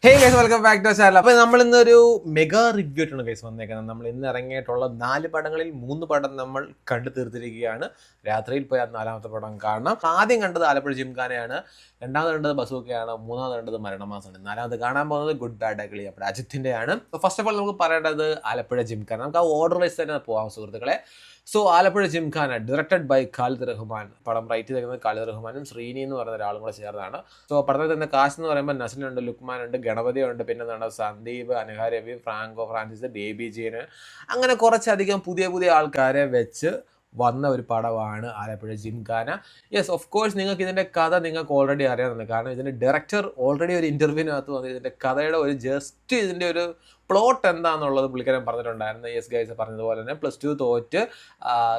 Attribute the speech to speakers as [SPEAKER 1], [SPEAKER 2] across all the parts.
[SPEAKER 1] Hey guys, welcome back to channel. അപ്പോൾ നമ്മൾ ഇന്നൊരു മെഗാ റിവ്യൂ ആയിട്ടാണ് ഗൈസ് വന്നേക്കുന്നത്. നമ്മൾ ഇന്ന് ഇറങ്ങിയിട്ടുള്ള 4 പടങ്ങളിൽ 3 പടം നമ്മൾ കണ്ടു തീർത്തിരിക്കുകയാണ്. രാത്രിയിൽ പോയി ആ 4ാമത്തെ പടം കാണണം. ആദ്യം കണ്ടത് ആലപ്പുഴ ജിംഖാനയാണ്, രണ്ടാമത് കണ്ടത് ബസൂക്കയാണ്, മൂന്നാമത് കണ്ടത് മരണമാസമാണ്, നാലാമത് കാണാൻ പോകുന്നത് ഗുഡ് ബാഡ് അഗ്ലി നമ്മുടെ അജിത്തിൻ്റെയാണ്. ഫസ്റ്റ് ഓഫ് ഓൾ നമുക്ക് പറയേണ്ടത് ആലപ്പുഴ ജിംഖാന. നമുക്ക് ആ ഓർഡർ വൈസ് തന്നെ പോകാം സുഹൃത്തുക്കളെ. So Alappuzha Gymkhana directed by Khalid Rahman. പടം റൈറ്റ് ചെയ്തേക്കുന്നത് ഖാലിദ് റഹ്മാനും ശ്രീനി എന്ന് പറയുന്ന ഒരാളും കൂടെ ചേർന്നാണ്. സോ പടത്തിൽ തന്നെ കാസ്റ്റ് എന്ന് പറയുമ്പോൾ നസ്ലിനുണ്ട്, ലുക്മാൻ ഉണ്ട്, ഗണപതി ഉണ്ട്, പിന്നെ എന്താണ് Sandeep, Anagha Ravi, Franco Francis, Baby Jean, അങ്ങനെ കുറച്ചധികം പുതിയ പുതിയ ആൾക്കാരെ വെച്ച് വന്ന ഒരു പടമാണ് Alappuzha Gymkhana. Yes, of course നിങ്ങൾക്ക് ഇതിൻ്റെ കഥ നിങ്ങൾക്ക് ഓൾറെഡി അറിയാവുന്നത്. കാരണം ഇതിൻ്റെ ഡയറക്ടർ ഓൾറെഡി ഒരു ഇൻ്റർവ്യൂവിനകത്ത് വന്ന് ഇതിൻ്റെ കഥയുടെ ഒരു ജസ്റ്റ് ഇതിൻ്റെ ഒരു പ്ലോട്ട് എന്താണെന്നുള്ളത് പുള്ളിക്കാരൻ പറഞ്ഞിട്ടുണ്ടായിരുന്നു. യെസ് ഗൈസ്, പറഞ്ഞതുപോലെ തന്നെ +2 തോറ്റ്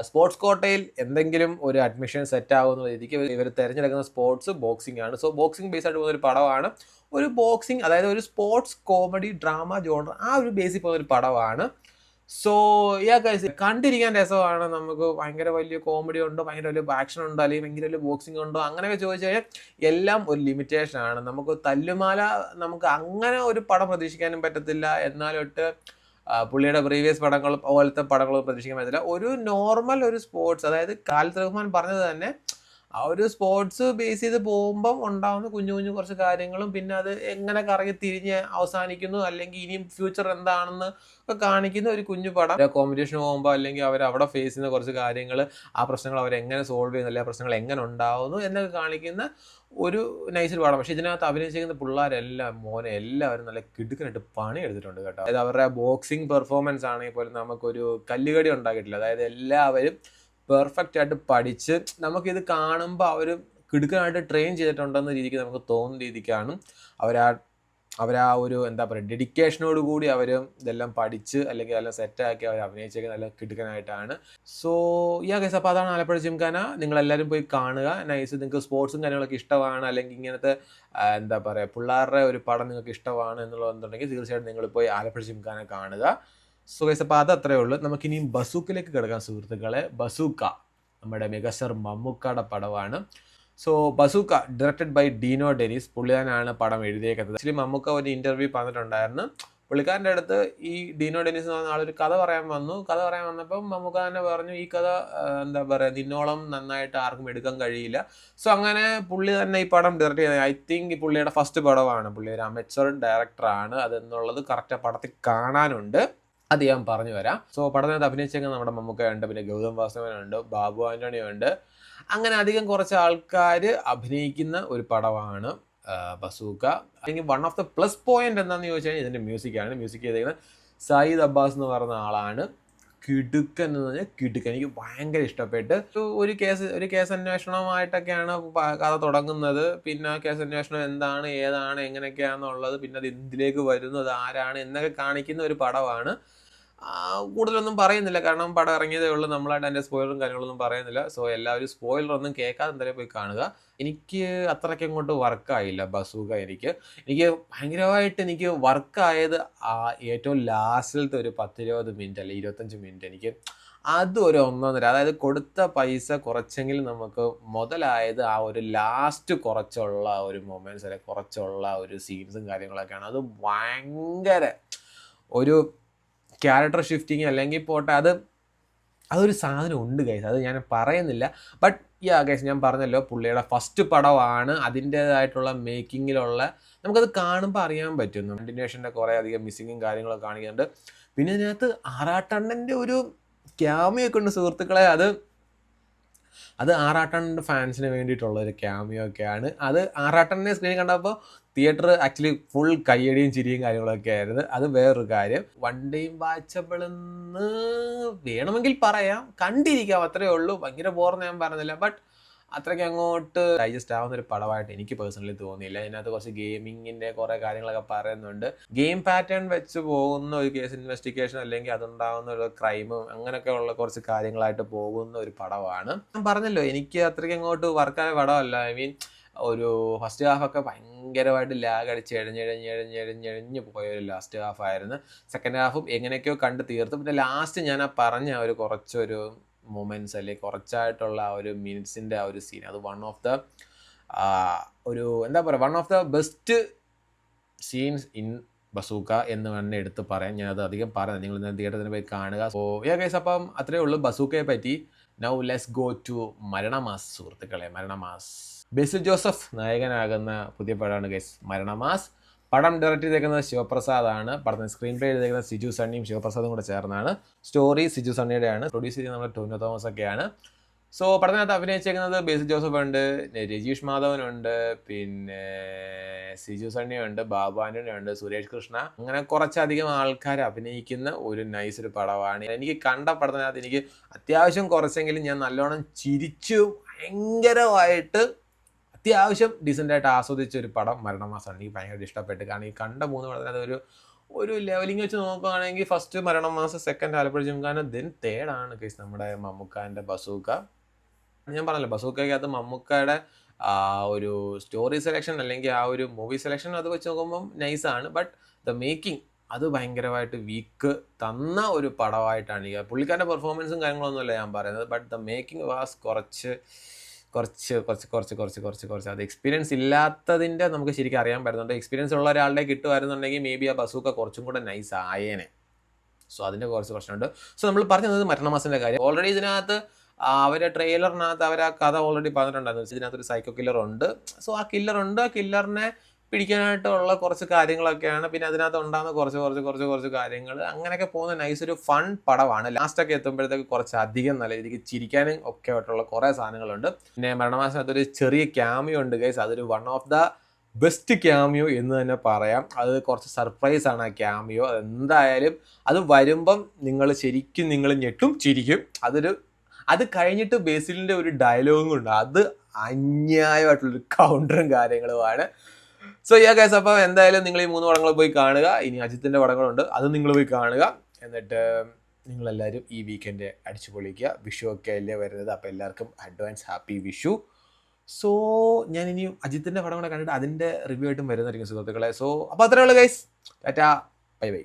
[SPEAKER 1] സ്പോർട്സ് കോട്ടയിൽ എന്തെങ്കിലും ഒരു അഡ്മിഷൻ സെറ്റ് ആകുന്ന രീതിക്ക് ഇവർ തിരഞ്ഞെടുക്കുന്ന സ്പോർട്സ് ബോക്സിംഗ് ആണ്. സോ ബോക്സിംഗ് ബേസ് ആയിട്ട് പോകുന്ന ഒരു പടമാണ്. ഒരു ബോക്സിംഗ്, അതായത് ഒരു സ്പോർട്സ് കോമഡി ഡ്രാമ ജോണർ, ആ ഒരു ബേസിൽ പോകുന്ന ഒരു പടമാണ്. സോ ഗൈസ്, കണ്ടിരിക്കാൻ രസമാണ്. നമുക്ക് ഭയങ്കര വലിയ കോമഡി ഉണ്ടോ, ഭയങ്കര വലിയ ആക്ഷൻ ഉണ്ടോ, അല്ലെങ്കിൽ ഭയങ്കര വലിയ ബോക്സിംഗ് ഉണ്ടോ, അങ്ങനെയൊക്കെ ചോദിച്ചു കഴിഞ്ഞാൽ എല്ലാം ഒരു ലിമിറ്റേഷൻ ആണ്. നമുക്ക് തല്ലുമാല നമുക്ക് അങ്ങനെ ഒരു പടം പ്രതീക്ഷിക്കാനും പറ്റത്തില്ല. എന്നാലൊട്ട് പുള്ളിയുടെ പ്രീവിയസ് പടങ്ങൾ പോലത്തെ പടങ്ങൾ പ്രതീക്ഷിക്കാൻ പറ്റത്തില്ല. ഒരു നോർമൽ ഒരു സ്പോർട്സ്, അതായത് ഖാലിദ് റഹ്മാൻ പറഞ്ഞത് തന്നെ ആ ഒരു സ്പോർട്സ് ബേസ് ചെയ്ത് പോകുമ്പം ഉണ്ടാകുന്ന കുഞ്ഞു കുഞ്ഞു കുറച്ച് കാര്യങ്ങളും, പിന്നെ അത് എങ്ങനെ കറങ്ങി തിരിഞ്ഞ് അവസാനിക്കുന്നു, അല്ലെങ്കിൽ ഇനിയും ഫ്യൂച്ചർ എന്താണെന്ന് ഒക്കെ കാണിക്കുന്ന ഒരു കുഞ്ഞു പടം. കോമ്പറ്റീഷൻ പോകുമ്പോൾ അല്ലെങ്കിൽ അവർ അവിടെ ഫേസ് ചെയ്യുന്ന കുറച്ച് കാര്യങ്ങൾ, ആ പ്രശ്നങ്ങൾ അവരെങ്ങനെ സോൾവ് ചെയ്യുന്നു, അല്ലെങ്കിൽ ആ പ്രശ്നങ്ങൾ എങ്ങനെ ഉണ്ടാകുന്നു എന്നൊക്കെ കാണിക്കുന്ന ഒരു നൈസ് പടം. പക്ഷെ ഇതിനകത്ത് അഭിനയിച്ചിരിക്കുന്ന പിള്ളേരെല്ലാം എല്ലാവരും നല്ല കിടുക്കനായിട്ട് പണി എടുത്തിട്ടുണ്ട് കേട്ടോ. അതായത് അവരുടെ ബോക്സിംഗ് പെർഫോമൻസ് ആണെങ്കിൽ പോലും നമുക്കൊരു കല്ലുകടി ഉണ്ടാക്കിയിട്ടില്ല. അതായത് എല്ലാവരും പെർഫെക്റ്റ് ആയിട്ട് പഠിച്ച് നമുക്കിത് കാണുമ്പോൾ അവർ കിടുക്കനായിട്ട് ട്രെയിൻ ചെയ്തിട്ടുണ്ടെന്ന രീതിക്ക് നമുക്ക് തോന്നുന്ന രീതിക്കാണ് അവരാ ഒരു എന്താ പറയുക ഡെഡിക്കേഷനോട് കൂടി അവർ ഇതെല്ലാം പഠിച്ച് അല്ലെങ്കിൽ എല്ലാം സെറ്റാക്കി അവർ അഭിനയിച്ചൊക്കെ നല്ല കിടുക്കനായിട്ടാണ്. സോ ഗൈസ്, അപ്പോൾ അതാണ് ആലപ്പുഴ ജിംഖാന. നിങ്ങളെല്ലാവരും പോയി കാണുക. നൈസ്. നിങ്ങൾക്ക് സ്പോർട്സും കാര്യങ്ങളൊക്കെ ഇഷ്ടമാണ്, അല്ലെങ്കിൽ ഇങ്ങനത്തെ എന്താ പറയുക പിള്ളേരുടെ ഒരു പടം നിങ്ങൾക്ക് ഇഷ്ടമാണ് എന്നുള്ളതെന്നുണ്ടെങ്കിൽ തീർച്ചയായിട്ടും നിങ്ങൾ പോയി ആലപ്പുഴ ജിംഖാന കാണുക. സോ ഗൈസ്, അപ്പോൾ അത് അത്രയേ ഉള്ളൂ. നമുക്കിനിയും ബസൂക്കിലേക്ക് കിടക്കാം സുഹൃത്തുക്കളെ. ബസൂക്ക നമ്മുടെ മെഗാസ്റ്റാർ മമ്മൂക്കയുടെ പടമാണ്. So Bazooka directed by Dino Dennis. പുള്ളിക്കാരനാണ് പടം എഴുതിയേക്കുന്നത്. ആക്ച്വലി മമ്മൂക്ക ഒരു ഇൻ്റർവ്യൂ പറഞ്ഞിട്ടുണ്ടായിരുന്നു. പുള്ളിക്കാരൻ്റെ അടുത്ത് ഈ ഡീനോ ഡെനിസ് എന്ന് പറഞ്ഞ ആളൊരു കഥ പറയാൻ വന്നു. കഥ പറയാൻ വന്നപ്പം മമ്മൂക്ക തന്നെ പറഞ്ഞു, ഈ കഥ എന്താ പറയുക നിന്നോളം നന്നായിട്ട് ആർക്കും എടുക്കാൻ കഴിയില്ല. സോ അങ്ങനെ പുള്ളി തന്നെ ഈ പടം ഡയറക്റ്റ് ചെയ്തത്. ഐ തിങ്ക് ഈ പുള്ളിയുടെ ഫസ്റ്റ് പടമാണ്. പുള്ളി ഒരു അമച്വർ ഡയറക്ടറാണ്. അതെന്നുള്ളത് കറക്റ്റ് പടത്തിൽ കാണാനുണ്ട്. അത് ഞാൻ പറഞ്ഞു വരാം. സോ പടത്തിനകത്ത് അഭിനയിച്ചെങ്കിൽ നമ്മുടെ മമ്മൂക്കയുണ്ട്, പിന്നെ ഗൗതം വാസുദേവനുണ്ട്, ബാബു ആന്റണി ഉണ്ട്. അങ്ങനെ അധികം കുറച്ച് ആൾക്കാർ അഭിനയിക്കുന്ന ഒരു പടമാണ് ബസൂക്ക. അല്ലെങ്കിൽ one of the plus point എന്താണെന്ന് ചോദിച്ചു കഴിഞ്ഞാൽ ഇതിൻ്റെ മ്യൂസിക്കാണ്. മ്യൂസിക് ചെയ്തേക്കുന്നത് സയ്യിദ് അബ്ബാസ് എന്ന് പറയുന്ന ആളാണ്. കിടുക്കൻ എന്ന് പറഞ്ഞാൽ കിടുക്കൻ. എനിക്ക് ഭയങ്കര ഇഷ്ടപ്പെട്ട്. ഒരു കേസ് അന്വേഷണമായിട്ടൊക്കെയാണ് കഥ തുടങ്ങുന്നത്. പിന്നെ കേസ് അന്വേഷണം എന്താണ്, ഏതാണ്, എങ്ങനെയൊക്കെയാണെന്നുള്ളത്, പിന്നെ അത് എന്തിലേക്ക് വരുന്നു, അത് ആരാണ് എന്നൊക്കെ കാണിക്കുന്ന ഒരു പടമാണ്. കൂടുതലൊന്നും പറയുന്നില്ല, കാരണം പടം ഇറങ്ങിയതേ ഉള്ളൂ. നമ്മളായിട്ട് അതിൻ്റെ സ്പോയിലറും കാര്യങ്ങളൊന്നും പറയുന്നില്ല. സോ എല്ലാവരും സ്പോയിലറൊന്നും കേൾക്കാതെ എന്തായാലും പോയി കാണുക. എനിക്ക് അത്രയ്ക്ക് അങ്ങോട്ട് വർക്കായില്ല ബസൂക്ക. എനിക്ക് ഭയങ്കരമായിട്ട് എനിക്ക് വർക്കായത് ഏറ്റവും ലാസ്റ്റിലത്തെ ഒരു 10-20 മിനിറ്റ് അല്ലെങ്കിൽ 25 മിനിറ്റ്. എനിക്ക് അത് ഒരു ഒന്നൊന്നര, അതായത് കൊടുത്ത പൈസ കുറച്ചെങ്കിലും നമുക്ക് മുതലായത് ആ ഒരു ലാസ്റ്റ് കുറച്ചുള്ള ഒരു മൊമെൻറ്റ്സ്, അല്ലെങ്കിൽ കുറച്ചുള്ള ഒരു സീൻസും കാര്യങ്ങളൊക്കെയാണ്. അത് ഭയങ്കര ഒരു ക്യാരക്ടർ ഷിഫ്റ്റിങ് അല്ലെങ്കിൽ പോട്ടെ, അതൊരു സാധനം ഉണ്ട് ഗൈസ്. അത് ഞാൻ പറയുന്നില്ല. ബട്ട് ഗൈസ്, ഞാൻ പറഞ്ഞല്ലോ പുള്ളിയുടെ ഫസ്റ്റ് പടമാണ്. അതിൻ്റേതായിട്ടുള്ള മേക്കിങ്ങിലുള്ള നമുക്കത് കാണുമ്പോൾ അറിയാൻ പറ്റുന്നു. കണ്ടിന്യൂഷൻ്റെ കുറേ അധികം മിസ്സിങ്ങും കാര്യങ്ങളൊക്കെ കാണിക്കുന്നുണ്ട്. പിന്നെ ഇതിനകത്ത് ആറാട്ടണ്ണൻ്റെ ഒരു ക്യാമിയൊക്കെ ഉണ്ട് സുഹൃത്തുക്കളെ. അത് ആറാട്ടണ്ണൻ്റെ ഫാൻസിന് വേണ്ടിയിട്ടുള്ള ഒരു ക്യാമിയോ ഒക്കെയാണ്. അത് ആറാട്ടണ്ണനെ സ്ക്രീനിൽ കണ്ടപ്പോൾ തിയേറ്റർ ആക്ച്വലി ഫുൾ കയ്യടിയും ചിരിയും കാര്യങ്ങളൊക്കെ ആയിരുന്നു. അത് വേറൊരു കാര്യം. വൺ ടൈം വാച്ചബിൾ എന്ന് വേണമെങ്കിൽ പറയാം, കണ്ടിരിക്കാം, അത്രയേ ഉള്ളൂ. ഭയങ്കര ബോറെന്ന് ഞാൻ പറഞ്ഞില്ല, ബട്ട് അത്രയ്ക്ക് അങ്ങോട്ട് ഡൈജസ്റ്റ് ആവുന്ന ഒരു പടമായിട്ട് എനിക്ക് പേഴ്സണലി തോന്നിയില്ല. ഇതിനകത്ത് കുറച്ച് ഗെയിമിങ്ങിൻ്റെ കുറേ കാര്യങ്ങളൊക്കെ പറയുന്നുണ്ട്. ഗെയിം പാറ്റേൺ വെച്ച് പോകുന്ന ഒരു കേസ് ഇൻവെസ്റ്റിഗേഷൻ, അല്ലെങ്കിൽ അതുണ്ടാകുന്ന ഒരു ക്രൈമും അങ്ങനെയൊക്കെ ഉള്ള കുറച്ച് കാര്യങ്ങളായിട്ട് പോകുന്ന ഒരു പടമാണ്. ഞാൻ പറഞ്ഞല്ലോ എനിക്ക് അത്രയ്ക്ക് അങ്ങോട്ട് വർക്കായ പടമല്ല. ഐ മീൻ ഒരു ഫസ്റ്റ് ഹാഫൊക്കെ ഭയങ്കരമായിട്ട് ലാഗ് അടിച്ച് എഴഞ്ഞെഴഞ്ഞ് പോയ ഒരു ലാസ്റ്റ് ഹാഫായിരുന്നു. സെക്കൻഡ് ഹാഫും എങ്ങനെയൊക്കെയോ കണ്ട് തീർത്തു. പിന്നെ ലാസ്റ്റ് ഞാൻ പറഞ്ഞ ഒരു കുറച്ചൊരു മൊമെൻറ്റ്സ് അല്ലെങ്കിൽ കുറച്ചായിട്ടുള്ള ആ ഒരു മിനിറ്റ്സിൻ്റെ ആ ഒരു സീൻ, അത് വൺ ഓഫ് ദ ഒരു എന്താ പറയുക one of the best scenes in bazooka എന്ന് തന്നെ എടുത്ത് പറയാം. ഞാനത് അധികം പറയാം, നിങ്ങൾ ഇന്ന് തിയേറ്ററിൽ പോയി കാണുക. സോ ഗൈസ്, അപ്പം അത്രേ ഉള്ളൂ ബസൂക്കയെ പറ്റി. Now let's go to Maranamass സുഹൃത്തുക്കളെ. മരണമാസ് ബേസിൽ ജോസഫ് നായകനാകുന്ന പുതിയ പടമാണ് ഗൈസ് മരണമാസ്. പടം ഡയറക്റ്റ് ചെയ്തേക്കുന്നത് ശിവപ്രസാദാണ്. പടത്തിന് സ്ക്രീൻ പ്ലേ ചെയ്തേക്കുന്നത് സിജു സണ്ണിയും ശിവപ്രസാദും കൂടെ ചേർന്നാണ്. സ്റ്റോറി സിജു സണ്ണിയുടെയാണ്. പ്രൊഡ്യൂസ് ചെയ്തത് നമ്മുടെ ടോവിനോ തോമസ് ഒക്കെയാണ്. സോ പടത്തിനകത്ത് അഭിനയിച്ചേക്കുന്നത് ബേസിൽ ജോസഫ് ഉണ്ട്, രജീഷ് മാധവനുണ്ട്, പിന്നെ സിജു സണ്ണിയുണ്ട്, ബാബു ആന്റണിയുണ്ട്, സുരേഷ് കൃഷ്ണ, അങ്ങനെ കുറച്ചധികം ആൾക്കാർ അഭിനയിക്കുന്ന ഒരു നൈസ് ഒരു പടമാണ്. എനിക്ക് കണ്ട പടത്തിനകത്ത് എനിക്ക് അത്യാവശ്യം കുറച്ചെങ്കിലും ഞാൻ നല്ലോണം ചിരിച്ചു ഭയങ്കരമായിട്ട് അത്യാവശ്യം ഡീസൻ്റായിട്ട് ആസ്വദിച്ച ഒരു പടം മരണമാസമാണ്. എനിക്ക് ഭയങ്കര ഇഷ്ടപ്പെട്ട്. കാരണം ഈ കണ്ട 3 പടത്തിനകത്ത് ഒരു ലെവലിംഗ് വെച്ച് നോക്കുകയാണെങ്കിൽ first Maranamass, second Alappuzha Gymkhana, then തേർഡാണ് കേസ് നമ്മുടെ മമ്മൂക്കാൻ്റെ ബസൂക്ക. ഞാൻ പറഞ്ഞല്ലോ ബസൂക്കകത്ത് മമ്മൂക്കയുടെ ഒരു സ്റ്റോറി സെലക്ഷൻ അല്ലെങ്കിൽ ആ ഒരു മൂവി സെലക്ഷൻ അത് വെച്ച് നോക്കുമ്പം നൈസാണ്. ബട്ട് ദ മേക്കിംഗ് അത് ഭയങ്കരമായിട്ട് വീക്ക് തന്ന ഒരു പടമായിട്ടാണ്. പുള്ളിക്കാരുടെ പെർഫോമൻസും കാര്യങ്ങളൊന്നുമല്ല ഞാൻ പറയുന്നത്. ബട്ട് ദ മേക്കിംഗ് വാസ് കുറച്ച് അത് എക്സ്പീരിയൻസ് ഇല്ലാത്തതിൻ്റെ നമുക്ക് ശരിക്കും അറിയാൻ പറ്റുന്നുണ്ട്. എക്സ്പീരിയൻസ് ഉള്ള ഒരാളുടെ കിട്ടുമായിരുന്നുണ്ടെങ്കിൽ മേ ബി ആ ബസൂക്ക കുറച്ചും കൂടെ നൈസ് ആയേനെ. സോ അതിൻ്റെ കുറച്ച് പ്രശ്നമുണ്ട്. സോ നമ്മൾ പറഞ്ഞത് മരണമാസിൻ്റെ കാര്യം. ഓൾറെഡി ഇതിനകത്ത് അവരെ ട്രെയിലറിനകത്ത് അവർ ആ കഥ ഓൾറെഡി പറഞ്ഞിട്ടുണ്ടായിരുന്നു. ഇതിനകത്തൊരു സൈക്കോ കില്ലർ ഉണ്ട്. സോ ആ കില്ലറുണ്ട്, ആ കില്ലറിനെ പിടിക്കാനായിട്ടുള്ള കുറച്ച് കാര്യങ്ങളൊക്കെയാണ്. പിന്നെ അതിനകത്ത് ഉണ്ടാകുന്ന കുറച്ച് കാര്യങ്ങൾ, അങ്ങനെയൊക്കെ പോകുന്ന നൈസ് ഒരു ഫൺ പടമാണ്. ലാസ്റ്റൊക്കെ എത്തുമ്പോഴത്തേക്ക് കുറച്ച് അധികം നല്ല രീതിക്ക് ചിരിക്കാനും ഒക്കെ ആയിട്ടുള്ള കുറേ സാധനങ്ങളുണ്ട്. പിന്നെ മരണമാസത്തിനകത്തൊരു ചെറിയ ക്യാമിയോ ഉണ്ട് ഗൈസ്. അതൊരു one of the best cameo എന്ന് തന്നെ പറയാം. അത് കുറച്ച് സർപ്രൈസ് ആണ് ആ ക്യാമിയോ. അതെന്തായാലും അത് വരുമ്പം ശരിക്കും നിങ്ങൾ ഞെട്ടും ചിരിക്കും. അത് കഴിഞ്ഞിട്ട് ബേസിലിൻ്റെ ഒരു ഡയലോഗും ഉണ്ട്. അത് അന്യായമായിട്ടുള്ളൊരു കൗണ്ടറും കാര്യങ്ങളുമാണ്. സോ ഗൈസ്, അപ്പോൾ എന്തായാലും നിങ്ങൾ ഈ 3 പടങ്ങൾ പോയി കാണുക. ഇനി അജിത്തിൻ്റെ പടങ്ങളുണ്ട്, അത് നിങ്ങൾ പോയി കാണുക. എന്നിട്ട് നിങ്ങളെല്ലാവരും ഈ വീക്കെൻഡ് അടിച്ചു പൊളിക്കുക. വിഷു ഒക്കെ അല്ലേ വരുന്നത്, അപ്പോൾ എല്ലാവർക്കും അഡ്വാൻസ് ഹാപ്പി വിഷു. സോ ഞാൻ ഇനി അജിത്തിൻ്റെ പടം കൂടെ കണ്ടിട്ട് അതിൻ്റെ റിവ്യൂ ആയിട്ടും വരുന്നതായിരിക്കും സുഹൃത്തുക്കളെ. സോ അപ്പോൾ അത്രേ ഉള്ളൂ ഗൈസ്. Tata, bye bye.